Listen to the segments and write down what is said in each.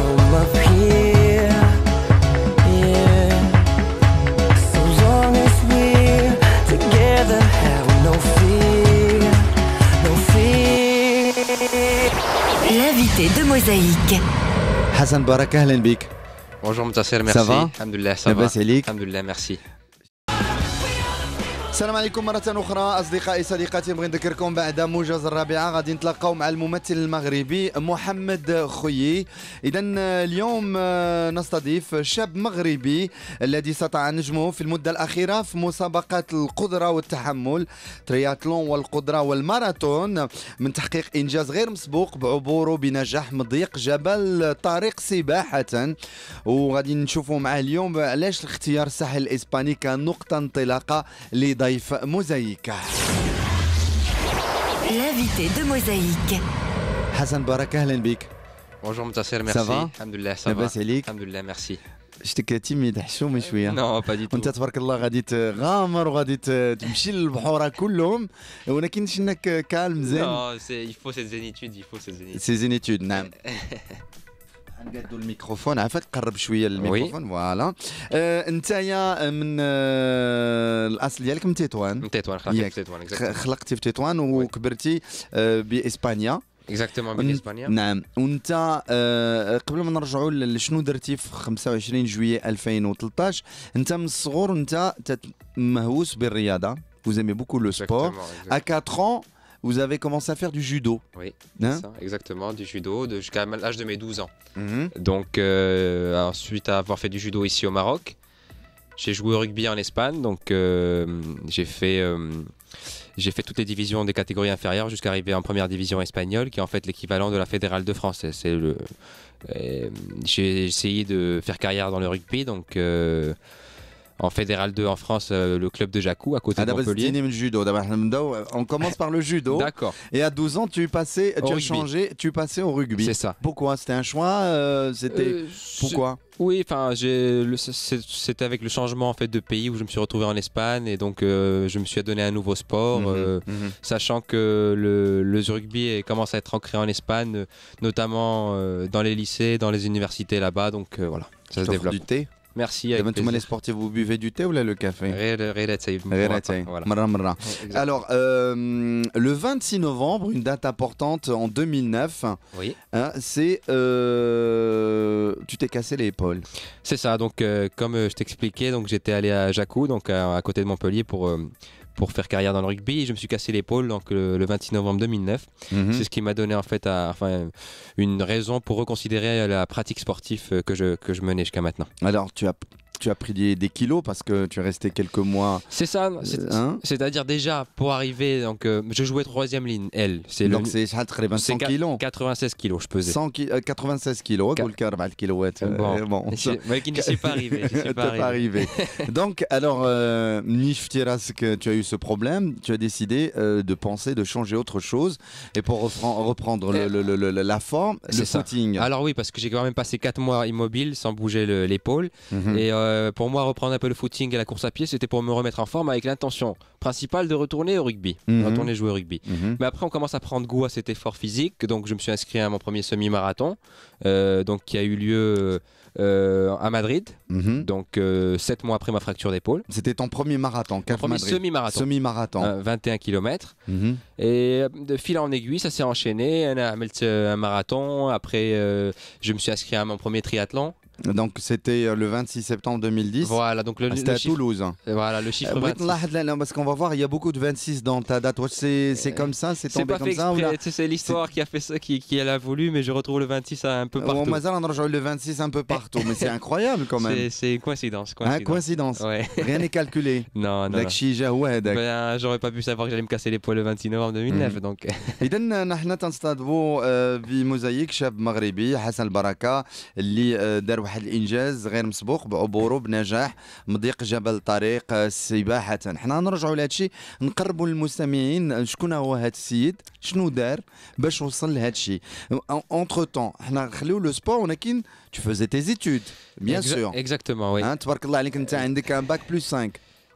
home up here. Yeah. So long as we're together, have no fear, no fear. L'invité de Mosaïque. Hassan Barak, ahlan bik. Bonjour Mtasser, merci. Ça va? Alhamdulillah, ça va. Alhamdulillah, merci. السلام عليكم مرة أخرى أصدقائي صديقاتي. نبغي نذكركم بعد موجز الرابعة غادي نتلاقاو مع الممثل المغربي محمد خويي. إذا اليوم نستضيف شاب مغربي الذي استطاع نجمه في المدة الأخيرة في مسابقات القدرة والتحمل، ترياتلون والقدرة والماراثون، من تحقيق إنجاز غير مسبوق بعبوره بنجاح مضيق جبل طارق سباحة. وغادي نشوفوا معاه اليوم علاش اختيار الساحل الإسباني كنقطة انطلاقة لضيف Mosaïque. L'invité de Mosaïque. Hassan Barak, ahlan bik. Bonjour Mtasser, merci. Ça va? Alhamdulillah, ça va. Alhamdulillah, merci. شتك تيميد حشومي شويه. Non, pas du tout. وانت تبارك الله غادي تغامر وغادي تمشي للبحور كلهم، ولكن شنك كالم زين. Non, il faut cette zénitude, il faut cette zénitude. سي زينيتود نعم. نقادوا الميكروفون عافاك قرب شويه الميكروفون فوالا. انتيا من الاصل ديالك من تطوان. من تطوان، خلقتي في تطوان. خلقتي في تطوان وكبرتي باسبانيا. اكزاكتومون باسبانيا. نعم. وانت قبل ما نرجعوا لشنو درتي في 25 جويي 2013، انت من الصغر وانت مهووس بالرياضه. Vous aimez beaucoup le sport. À 4 ans, vous avez commencé à faire du judo. Oui, hein? Ça, exactement, du judo jusqu'à l'âge de mes 12 ans. Mmh. Donc ensuite avoir fait du judo ici au Maroc, j'ai joué au rugby en Espagne. Donc j'ai fait toutes les divisions des catégories inférieures jusqu'à arriver en première division espagnole, qui est en fait l'équivalent de la fédérale de France. J'ai essayé de faire carrière dans le rugby, donc en Fédéral 2 en France, le club de Jacou à côté de Montpellier. On commence par le judo. D'accord. Et à 12 ans, tu as changé, tu passais au rugby. C'est ça. Pourquoi? C'était un choix? Pourquoi? Oui, enfin, c'était avec le changement en fait de pays où je me suis retrouvé en Espagne, et donc je me suis donné un nouveau sport, sachant que le rugby commence à être ancré en Espagne, notamment dans les lycées, dans les universités là-bas. Donc voilà, ça se développe. Du thé? Merci. Les sportifs, vous buvez du thé ou là, le café? Voilà. Alors, le 26 novembre, une date importante en 2009, oui. Hein, c'est tu t'es cassé l'épaule. C'est ça. Donc, comme je t'expliquais, donc j'étais allé à Jacou, donc à côté de Montpellier, pour faire carrière dans le rugby. Je me suis cassé l'épaule donc le 26 novembre 2009. C'est ce qui m'a donné en fait une raison pour reconsidérer la pratique sportive que je menais jusqu'à maintenant. Alors tu as pris des kilos parce que tu es resté quelques mois. C'est ça, c'est-à-dire déjà pour arriver, donc je jouais troisième ligne, L. Donc c'est 100 kilos. 96 kilos je pesais. 96 kilos, bon. Mais qui n'y suis pas arrivé. Pas arrivé. Donc alors, que tu as eu ce problème, tu as décidé de penser, de changer autre chose, et pour reprendre la forme, le footing. Alors oui, parce que j'ai quand même passé 4 mois immobile sans bouger l'épaule, et pour moi reprendre un peu le footing et la course à pied, c'était pour me remettre en forme avec l'intention principale de retourner au rugby, retourner jouer au rugby. Mais après on commence à prendre goût à cet effort physique, donc je me suis inscrit à mon premier semi-marathon, donc qui a eu lieu à Madrid, donc 7 mois après ma fracture d'épaule. C'était ton premier marathon? Mon premier semi-marathon. 21 km. Et de fil en aiguille, ça s'est enchaîné. Un marathon. Après, je me suis inscrit à mon premier triathlon. Donc c'était le 26 septembre 2010. Voilà, donc c'était à Toulouse. Voilà, le chiffre 26. Parce qu'on va voir, il y a beaucoup de 26 dans ta date. C'est comme ça, c'est tombé comme ça. C'est l'histoire qui a fait ça, qui l'a voulu, mais je retrouve le 26 un peu partout. Le 26 un peu partout, mais c'est incroyable quand même. C'est une coïncidence. Coïncidence. Ouais. Rien n'est calculé. Non. J'aurais pas pu savoir que j'allais me casser l'épaule le 26 novembre 2009. Donc. إذا نحن تنستضيفوا بموزايك شاب مغربي حسن البركة اللي دار واحد الانجاز غير مسبوق بعبوره بنجاح مضيق جبل طارق سباحه. حنا نرجعوا لهذا الشيء، نقربوا للمستمعين شكون هو هذا السيد، شنو دار باش وصل لهذا الشيء. Entre temps حنا نخليو لو سبور، ولكن tu faisais tes études bien sûr. Exactement, oui. تبارك الله عليك، انت عندك un bac plus 5.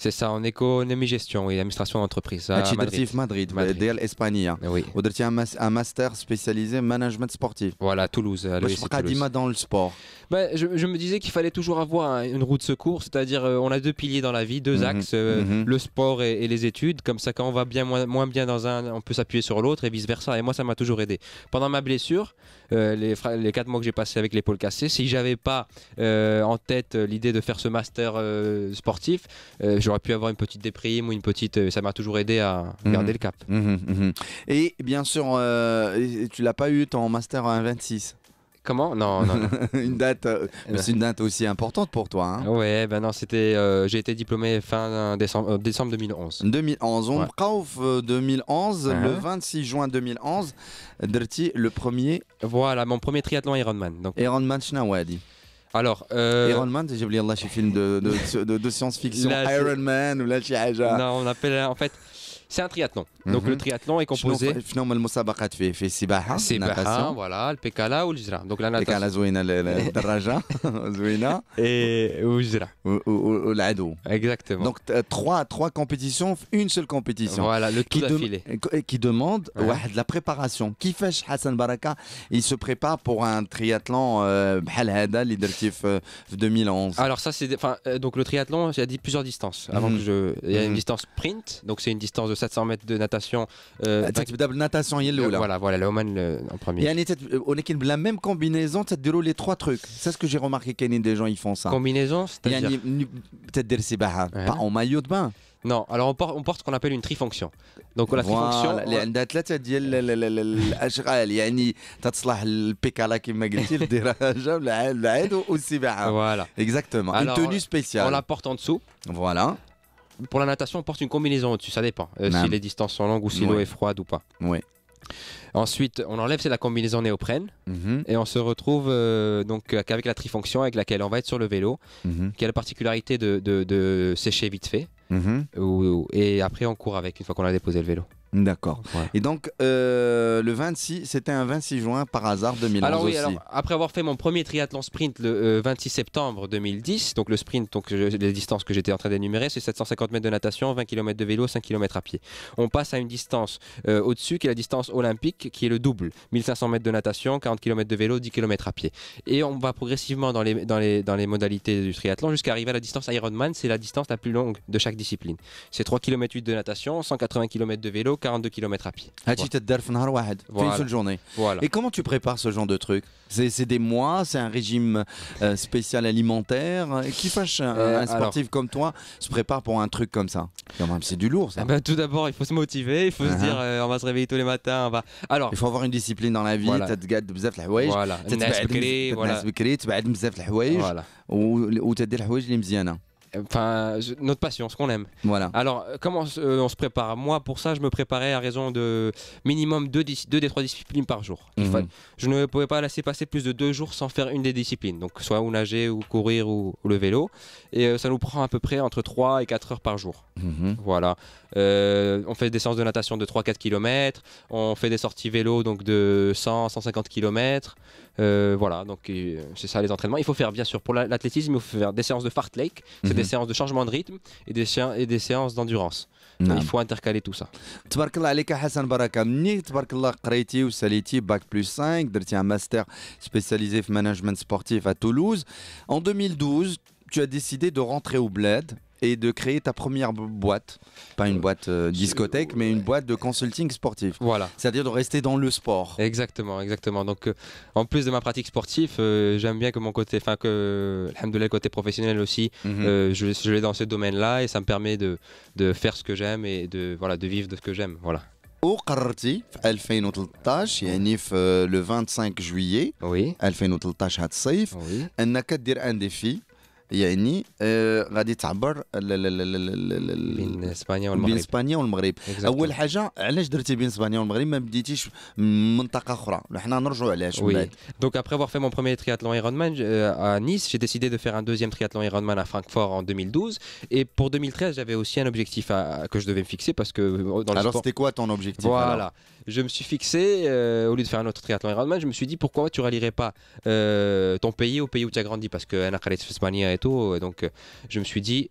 C'est ça, en économie-gestion, oui, administration d'entreprise. À هادشي Madrid. درتيه في مدريد ديال اسبانيا Oui. ودرتي un master spécialisé management sportif. Voilà, Toulouse. À باش l'ESC تبقى Toulouse. ديما dans le sport. Ben, je me disais qu'il fallait toujours avoir une roue de secours, c'est-à-dire on a deux piliers dans la vie, deux axes, le sport et les études. Comme ça, quand on va bien moins bien dans un, on peut s'appuyer sur l'autre et vice-versa. Et moi, ça m'a toujours aidé. Pendant ma blessure, les 4 mois que j'ai passé avec l'épaule cassée, si j'avais pas en tête l'idée de faire ce master sportif, j'aurais pu avoir une petite déprime ou une petite... ça m'a toujours aidé à garder le cap. Et bien sûr, tu l'as pas eu ton master en 26. Comment? Non, non, non. Une date, c'est une date aussi importante pour toi. Hein. Ouais, ben non, c'était... j'ai été diplômé fin décembre 2011. 2011, on Ouais. بقاو في 2011, le Uh-huh. 26 juin 2011 درتي le premier Voilà, mon premier triathlon Ironman. Donc, Ironman شنو هو هادي؟ alors... Ironman تجيب لي الله شي فيلم de science-fiction Là, c'est- Iron Man ولا شي حاجة. Non, on appelle en fait, c'est un triathlon. Donc le triathlon est composé شنو هما المسابقات فيه؟ فيه السباحة، السباحة, voilà, le PKلا والجرة. Donc la ديك natation على زوينة الدراجة زوينة et والجرة. والعدو. Exactement. Donc trois compétitions, une seule compétition. Voilà, le tout Qui, d'affilée. qui demande Ouais. واحد la préparation. كيفاش حسن بركة il se prépare pour un triathlon بحال هذا اللي درتيه في 2011. Alors ça c'est donc le triathlon, il y a plusieurs distances. Avant que il y a une distance sprint, donc c'est une distance de 700 mètres de natation. تبدا بالناتاسيون هي الاولى. Voilà, le Oman en premier. يعني ولكن بلا même combinaison تديروا les trois trucs. C'est ce que j'ai remarqué كاينين des gens ils font ça. Combinaison, c'est-à-dire يعني تدير سباحة Ouais. pas en maillot de bain. non, alors on porte ce qu'on appelle une trifonction. Donc la trifonction اللي عندها ثلاثة ديال الاشغال يعني تتصلح البيكالا كما قلتي الدراجة والعاد والسباحة. voilà. Exactement. Alors, Une tenue on spéciale. la porte en dessous. Voilà. Pour la natation, on porte une combinaison au-dessus, ça dépend. Si Non. les distances sont longues ou si l'eau Ouais. est froide ou pas. Oui. Ensuite, on enlève la combinaison néoprène Mhm. et on se retrouve donc avec la trifonction avec laquelle on va être sur le vélo, Mhm. qui a la particularité de sécher vite fait. Mhm. Et après, on court avec une fois qu'on a déposé le vélo. D'accord. Voilà. Et donc, le 26, c'était un 26 juin par hasard 2011 Alors oui, aussi. alors, après avoir fait mon premier triathlon sprint le 26 septembre 2010, donc le sprint, donc les distances que j'étais en train d'énumérer, c'est 750 mètres de natation, 20 km de vélo, 5 km à pied. On passe à une distance au-dessus qui est la distance olympique, qui est le double, 1500 mètres de natation, 40 km de vélo, 10 km à pied. Et on va progressivement dans les modalités du triathlon jusqu'à arriver à la distance Ironman, c'est la distance la plus longue de chaque discipline. C'est 3 km 8 de natation, 180 km de vélo, 42 km à pied. هادشي تدار في نهار واحد في une Voilà. seule journée. Voilà. Et comment tu prépares ce genre de truc? C'est des mois, c'est un régime spécial alimentaire. Kiffash, un sportif comme toi se prépare pour un truc comme ça? Quand même, c'est du lourd ça. Ah ben, tout d'abord, il faut se motiver, il faut se dire on va se réveiller tous les matins, on va. Alors, Il faut avoir une discipline dans la vie. Voilà. تتقاد بزاف الحوايج. voilà, تتبعد بكري, voilà. تتنعس بكري تبعد بزاف الحوايج Voilà. وتدير الحوايج اللي مزيانه. Enfin, notre passion, ce qu'on aime. Voilà. Alors, comment on se prépare? Moi, pour ça, je me préparais à raison de minimum 2 des 3 disciplines par jour. Je ne pouvais pas laisser passer plus de 2 jours sans faire une des disciplines. Donc, soit ou nager, ou courir, ou le vélo. Et ça nous prend à peu près entre 3 et 4 heures par jour. Voilà. On fait des séances de natation de 3-4 km. On fait des sorties vélo donc de 100-150 km. Voilà, donc c'est ça les entraînements. Il faut faire, bien sûr, pour l'athlétisme, il faut faire des séances de fartlek, c'est des séances de changement de rythme et des séances d'endurance. Il faut intercaler tout ça. تبارك الله عليك حسن بركة مني تبارك الله قريتي وساليتي باك بلس 5 درتي un master spécialisé في management sportif à Toulouse. En 2012, tu as décidé de rentrer au bled et de créer ta première boîte, pas une boîte discothèque, mais une boîte de consulting sportif. Voilà. C'est-à-dire de rester dans le sport. Exactement, exactement. Donc, en plus de ma pratique sportive, j'aime bien que mon côté, enfin que, alhamdoulilah, le côté professionnel aussi, je l'ai dans ce domaine-là et ça me permet de faire ce que j'aime et de vivre de ce que j'aime. Voilà. وقررتي في 2013 يعني في le 25 juillet Oui. 2013 هذا الصيف Oui. انك دير ان ديفي يعني غادي تعبر بين اسبانيا بين والمغرب. اسبانيا والمغرب. Exactement. اول حاجه علاش درتي بين اسبانيا والمغرب ما بديتيش من منطقه اخرى؟ حنا نرجعوا علاش من Oui. بعد. Donc après avoir fait mon premier triathlon Ironman à Nice, j'ai décidé de faire un deuxième triathlon Ironman à Francfort en 2012. Et pour 2013, j'avais aussi un objectif que je devais me fixer parce que dans le Alors sport... c'était quoi ton objectif? Voilà. alors Je me suis fixé, au lieu de faire un autre triathlon Ironman, je me suis dit pourquoi tu rallierais pas ton pays au pays où tu as grandi parce que Ana Khaled Espagna et tout. Donc je me suis dit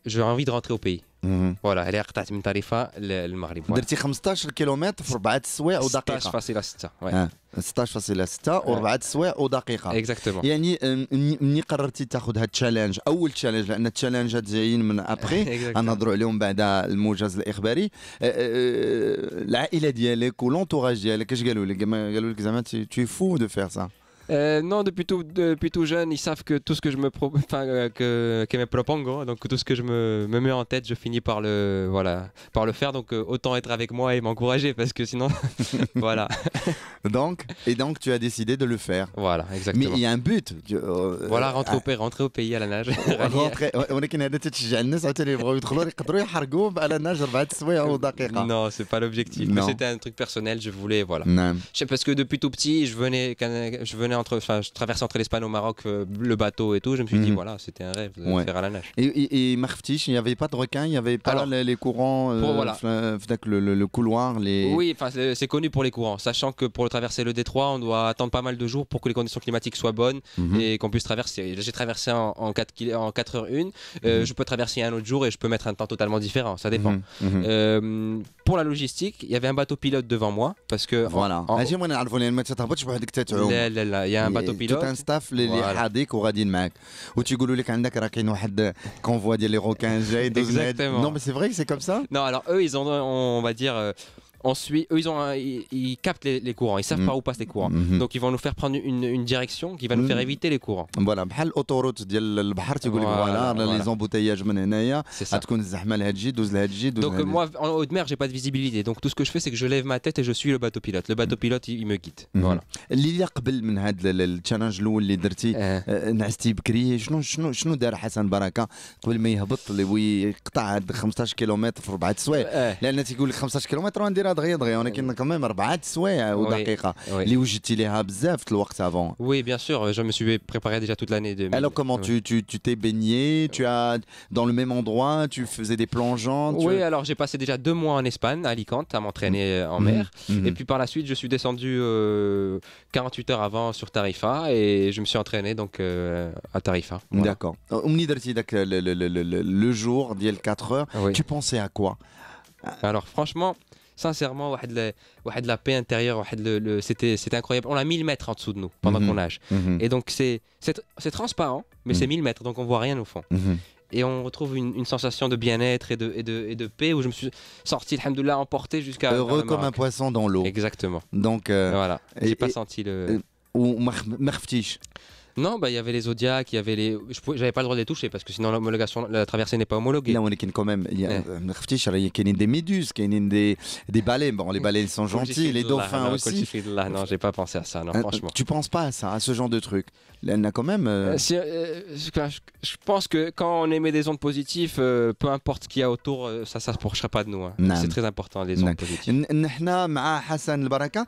j'ai envie de rentrer au pays. مهم. Voilà, elle est قطعت من طريفة للمغرب. Voilà. درتي 15 كيلومتر في 4 سوايع ودقيقه 16.6. Ouais. 16.6 و4 سوايع ودقيقه. Exactement. يعني مني قررتي تاخذ هاد التشالنج اول تشالنج لان التشالنجات جايين من ابخي Exactement. غنهضروا عليهم بعد الموجز الاخباري. العائله ديالك ولونتوراج ديالك اش قالوا لك؟ قالوا لك زعما tu es fou de faire ça. Non, depuis tout jeune, ils savent que tout ce que je me que me propongo, donc tout ce que je me mets en tête, je finis par le faire. Donc autant être avec moi et m'encourager parce que sinon, voilà. Donc tu as décidé de le faire. Voilà, Mais exactement. il y a un but. Voilà, rentrer au pays à la nage. ولكن هذا تتشجع الناس عاوتاني يبغوا يدخلوا يقدروا يحرقوا على ناج 4 سوايع ودقيقه. Non, c'est pas l'objectif. Non. Mais c'était un truc personnel. Je voulais, voilà. نعم. Parce que depuis tout petit, je traversais entre l'Espagne au Maroc, le bateau et tout. Je me suis dit, voilà, c'était un rêve de Ouais. faire à la nage. Et ما خفتيش il n'y avait pas de requins, il n'y avait pas Alors, les courants voilà. le couloir les. Oui, enfin, c'est connu pour les courants, sachant que pour traverser le détroit, on doit attendre pas mal de jours pour que les conditions climatiques soient bonnes et qu'on puisse traverser. J'ai traversé en 4h1. Je peux traverser un autre jour et je peux mettre un temps totalement différent. Ça dépend. Pour la logistique, il y avait un bateau pilote devant moi parce que. فوالا اجي بغينا نعرفوا لان ما تتهبطش بوحدك تتعوم. لا il y a un bateau توت ان pilote. ستاف اللي Voilà. حاضيك وغاديين معاك وتيقولوا لك عندك راه كاين واحد كونفوا ديال لي روكان جاي دوز Exactement. نو مي سي فري سي كوم سا. Non, alors eux, ils ont, on va dire, on suit, eux, ils captent les courants, ils savent par où passent les courants. Donc ils vont nous faire prendre une direction qui va nous faire éviter les courants. فوالا بحال الاوتوروت ديال البحر تيقول لك فوالا لي زومبوتياج من هنايا C'est ça. غتكون الزحمه لهاد الجي دوز لهاد الجي دوز Donc لهاد moi, en haute mer, j'ai pas de visibilité. Donc tout ce que je fais, c'est que je lève ma tête et je suis le bateau pilote. Le bateau pilote, il me guide. Voilà. اللي قبل من هذا التشالنج الاول اللي درتي نعستي بكري شنو دار حسن بركه قبل ما يهبط اللي ويقطع هاد 15 كيلومتر في 4 سوايع لان تيقول لك 15 كيلومتر ونديرها دغيا ولكن كمان 4 سوايع ودقيقه اللي وجدتي ليها بزاف في الوقت افون. Oui, bien sûr, je me suis préparé déjà toute l'année. Alors comment tu t'es baigné, tu as dans le même endroit, tu faisais des plongeons. Oui, alors j'ai passé déjà 2 mois en Espagne, à Alicante, à m'entraîner en mer. Et puis par la suite, je suis descendu 48 heures avant sur Tarifa et je me suis entraîné donc à Tarifa. Voilà. D'accord. ومني درتي داك le jour ديال 4 heures, Oui. tu pensais à quoi? Alors franchement, sincèrement, واحد la paix intérieure, c'était incroyable. On a 1000 mètres en dessous de nous pendant qu'on nage. Et donc c'est transparent, mais c'est 1000 mètres, donc on voit rien au fond. Et on retrouve une sensation de bien-être et de paix où je me suis sorti, alhamdoulilah, emporté jusqu'à. Heureux comme un poisson dans l'eau. Exactement. Donc Voilà. J'ai pas senti le. وما خفتيش. Non, bah il y avait les zodiacs, il y avait les. J'avais pas le droit de les toucher parce que sinon l'homologation, la traversée n'est pas homologuée. لا ولكن quand même ما خفتيش راه كاينين des méduses كاينين des baleines. Bon les baleines sont gentils, les dauphins aussi. Non, j'ai pas pensé à ça, non, franchement. Tu penses pas à ça, à ce genre de truc? لأن quand même je pense que quand on émet des ondes positives, peu importe ce qu'il y a autour, ça s'approchera pas de nous. Hein. C'est très important les ondes positives. نحنا مع حسن البركة.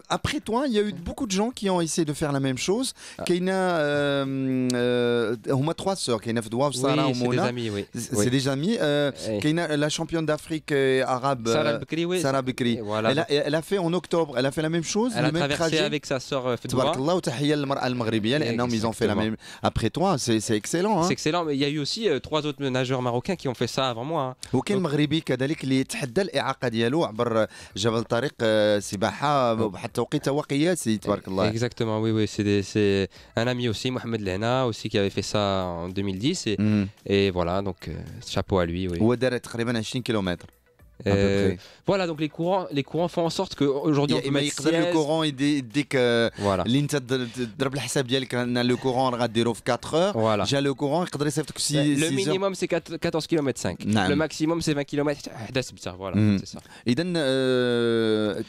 Après toi, il y a eu beaucoup de gens qui ont essayé de faire la même chose. كاينة هما 3 sœurs كاينة فدوى وسارة ومونا. C'est des amis. كاينة la championne d'Afrique arabe Sarah Bekri. Elle a fait en octobre, elle a fait la même chose. Elle a traversé avec sa sœur Fedwa. تبارك الله وتحية للمرأة المغربية لأنهم ils ont fait la même après toi. C'est excellent. C'est excellent, mais il y a eu aussi 3 autres nageurs marocains qui ont fait ça avant moi. وكاين مغربي كذلك اللي تحدى الإعاقة ديالو عبر جبل طريق سباحة بواحد التوقيت هو قياسي تبارك الله. Exactement, oui, c'est un ami aussi, Mohamed Lehna aussi qui avait fait ça en 2010 et voilà donc chapeau à lui. Oui. هو دار تقريبا 20 كيلومتر. Voilà, donc les courants font en sorte qu'aujourd'hui on peut mettre يقدر le courant يديك اللي انت تضرب الحساب ديالك ان لو كورون غاديرو في 4 heures. جا لو كورون يقدر يصيفطك 6 Le minimum c'est 14 km 5. Le maximum c'est 20 km. Voilà, c'est ça. اذا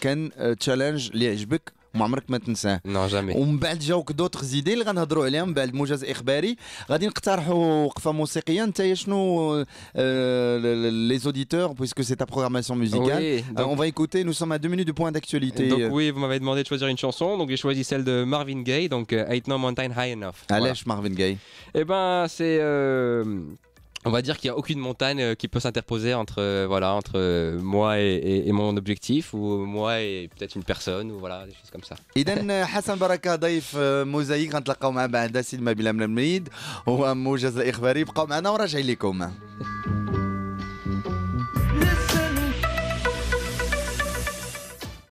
كان تشالنج اللي عجبك وما عمرك ما تنساه. Non, jamais. ومن بعد جاوك دوطخ زيدين اللي غنهضروا عليهم بعد موجز اخباري غادي نقترحوا وقفه موسيقيه. نتايا شنو les auditeurs puisque c'est ta programmation musicale. Oui, donc, on va écouter, nous sommes à 2 minutes de point d'actualité. Donc oui, vous m'avez demandé de choisir une chanson, donc j'ai choisi celle de Marvin Gaye, donc Ain't No Mountain High Enough. علاش Marvin Gaye? Eh ben c'est On va dire qu'il n'y a aucune montagne qui peut s'interposer entre, voilà, entre moi et mon objectif, ou moi et peut-être une personne, ou voilà, des choses comme ça. إذا حسن بركة ضيف موزايك غنتلاقاو مع بعد سيد ما بلا من المريد هو موجز الإخباري بقاو معنا وراجعين لكم.